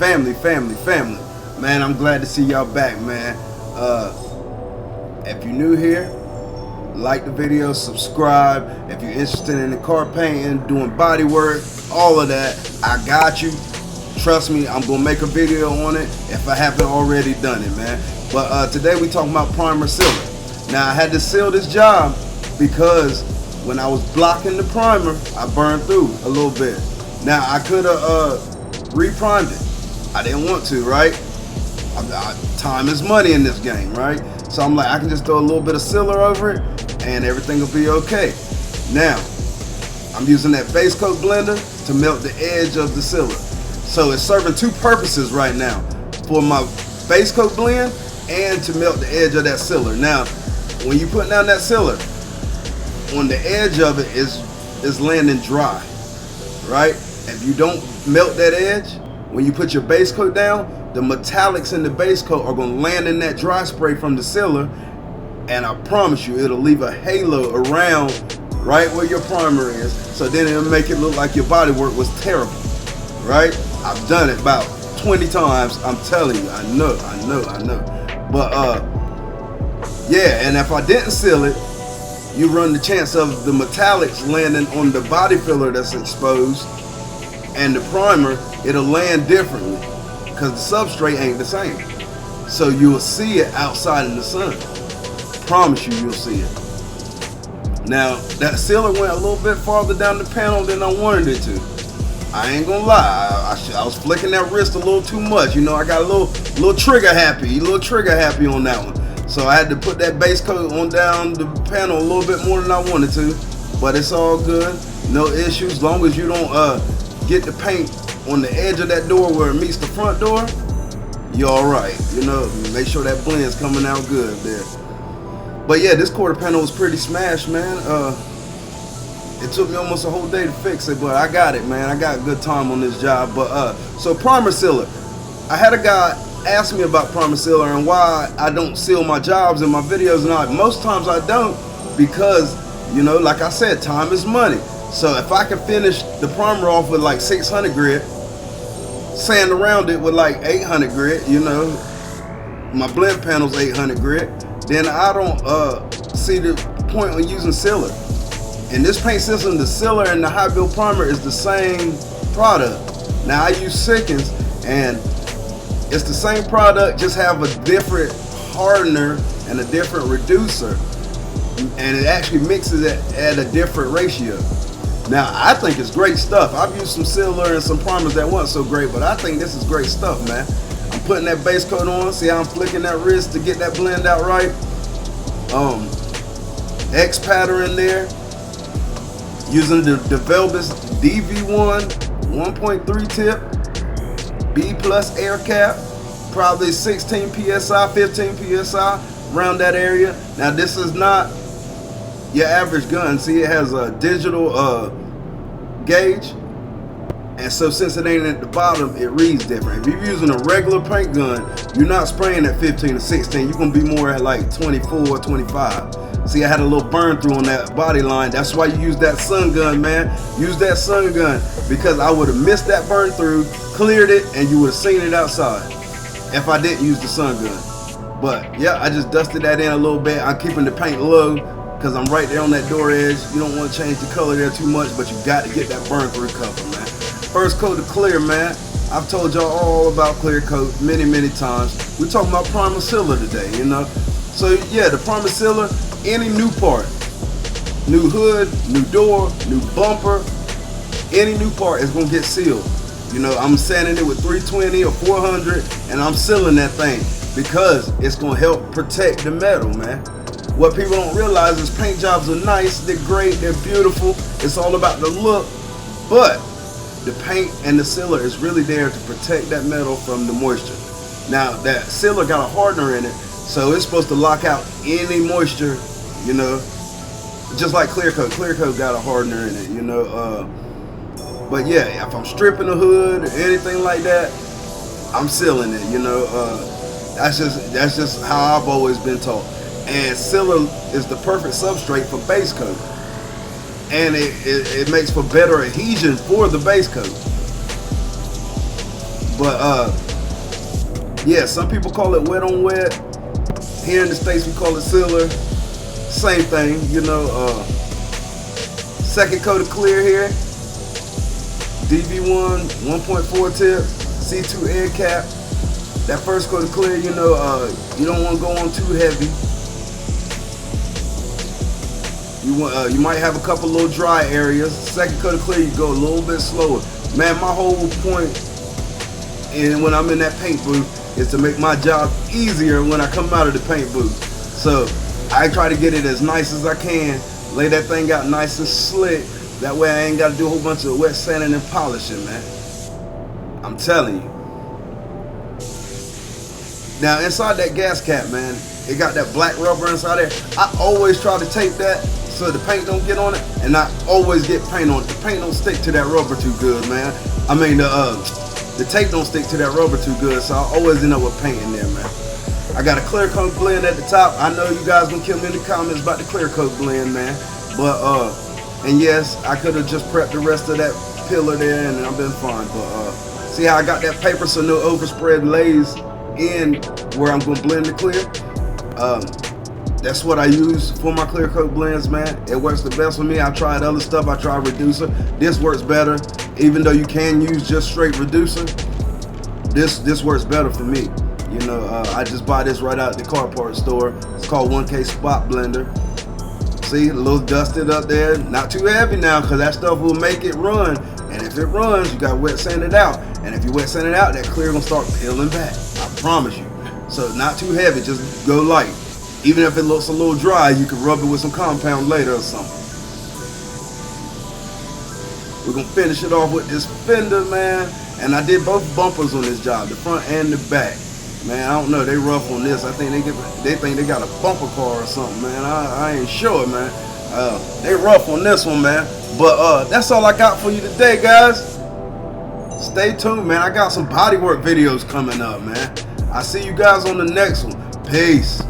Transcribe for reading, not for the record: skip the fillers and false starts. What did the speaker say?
Family. Man, I'm glad to see y'all back, man. If you're new here, like the video, subscribe. If you're interested in the car painting, doing body work, all of that, I got you. Trust me, I'm gonna make a video on it if I haven't already done it, man. But today we talking about primer sealer. Now I had to seal this job because when I was blocking the primer, I burned through a little bit. Now I could have re-primed it. I didn't want to, right? Time is money in this game, right? So I'm like, I can just throw a little bit of sealer over it and everything will be okay. Now, I'm using that base coat blender to melt the edge of the sealer. So it's serving two purposes right now, for my base coat blend and to melt the edge of that sealer. Now, when you put down that sealer, on the edge of it is landing dry, right? If you don't melt that edge, when you put your base coat down, the metallics in the base coat are going to land in that dry spray from the sealer, and I promise you it'll leave a halo around right where your primer is, so then it'll make it look like your body work was terrible, right? I've done it about 20 times, I'm telling you. I know. But yeah, and if I didn't seal it, you run the chance of the metallics landing on the body filler that's exposed, and the primer, it'll land differently because the substrate ain't the same. So you'll see it outside in the sun. Promise you, you'll see it. Now, that sealer went a little bit farther down the panel than I wanted it to. I ain't gonna lie, I was flicking that wrist a little too much. You know, I got a little trigger happy on that one. So I had to put that base coat on down the panel a little bit more than I wanted to. But it's all good, no issues. As long as you don't get the paint on the edge of that door where it meets the front door, you're all right. You know, make sure that blend's coming out good there. But yeah, this quarter panel was pretty smashed, man. It took me almost a whole day to fix it, but I got it, man. I got good time on this job. But so primer sealer, I had a guy ask me about primer sealer and why I don't seal my jobs in my videos. And most times I don't, because, you know, like I said, time is money. So if I can finish the primer off with like 600 grit, sand around it with like 800 grit, you know, my blend panel's 800 grit, then I don't see the point on using sealer. In this paint system, the sealer and the high build primer is the same product. Now I use Sickens, and it's the same product, just have a different hardener and a different reducer, and it actually mixes it at a different ratio. Now, I think it's great stuff. I've used some sealer and some primers that weren't so great, but I think this is great stuff, man. I'm putting that base coat on. See how I'm flicking that wrist to get that blend out right? X pattern there. Using the Velbus DV1 1.3 tip. B plus air cap. Probably 16 PSI, 15 PSI, around that area. Now, this is not your average gun. See, it has a digital gauge, and so since it ain't at the bottom, it reads different. If you're using a regular paint gun, you're not spraying at 15 or 16. You're gonna be more at like 24 or 25. See, I had a little burn through on that body line. That's why you use that sun gun, man. Use that sun gun, because I would have missed that burn through, cleared it, and you would have seen it outside if I didn't use the sun gun. But yeah, I just dusted that in a little bit. I'm keeping the paint low, because I'm right there on that door edge. You don't want to change the color there too much, but you got to get that burn through cover, man. First coat of clear, man. I've told y'all all about clear coat many times. We're talking about primer sealer today, you know. So yeah, the primer sealer, any new part, new hood, new door, new bumper, any new part is gonna get sealed. You know, I'm sanding it with 320 or 400, and I'm sealing that thing because it's gonna help protect the metal, man. What people don't realize is paint jobs are nice, they're great, they're beautiful. It's all about the look, but the paint and the sealer is really there to protect that metal from the moisture. Now, that sealer got a hardener in it, so it's supposed to lock out any moisture, you know, just like clear coat. Clear coat got a hardener in it, you know. But yeah, if I'm stripping the hood or anything like that, I'm sealing it, you know. That's just how I've always been taught. And sealer is the perfect substrate for base coat, and it makes for better adhesion for the base coat. But yeah, some people call it wet on wet. Here in the States we call it sealer. Same thing, you know. Second coat of clear here. DV1 1.4 tip, C2 air cap. That first coat of clear, you know, you don't want to go on too heavy. You might have a couple little dry areas. Second coat of clear, you go a little bit slower. Man, my whole point when I'm in that paint booth is to make my job easier when I come out of the paint booth. So I try to get it as nice as I can, lay that thing out nice and slick. That way I ain't got to do a whole bunch of wet sanding and polishing, man. I'm telling you. Now inside that gas cap, man, it got that black rubber inside there. I always try to tape that so the paint don't get on it, and I always get paint on it. The paint don't stick to that rubber too good, man. I mean the tape don't stick to that rubber too good, so I always end up with paint in there, man. I got a clear coat blend at the top. I know you guys gonna kill me in the comments about the clear coat blend, man. But and yes, I could have just prepped the rest of that pillar there and I've been fine. But see how I got that paper so no overspread lays in where I'm gonna blend the clear. That's what I use for my clear coat blends, man. It works the best for me. I tried other stuff. I tried reducer. This works better, even though you can use just straight reducer. This works better for me. You know, I just buy this right out at the car part store. It's called 1K Spot Blender. See, a little dusted up there. Not too heavy now, because that stuff will make it run. And if it runs, you got to wet sand it out. And if you wet sand it out, that clear gonna start peeling back. I promise you. So not too heavy, just go light. Even if it looks a little dry, you can rub it with some compound later or something. We're gonna finish it off with this fender, man. And I did both bumpers on this job, the front and the back. Man, I don't know, they rough on this. I think they think they got a bumper car or something, man. I ain't sure, man. They rough on this one, man. But that's all I got for you today, guys. Stay tuned, man. I got some bodywork videos coming up, man. I see you guys on the next one. Peace.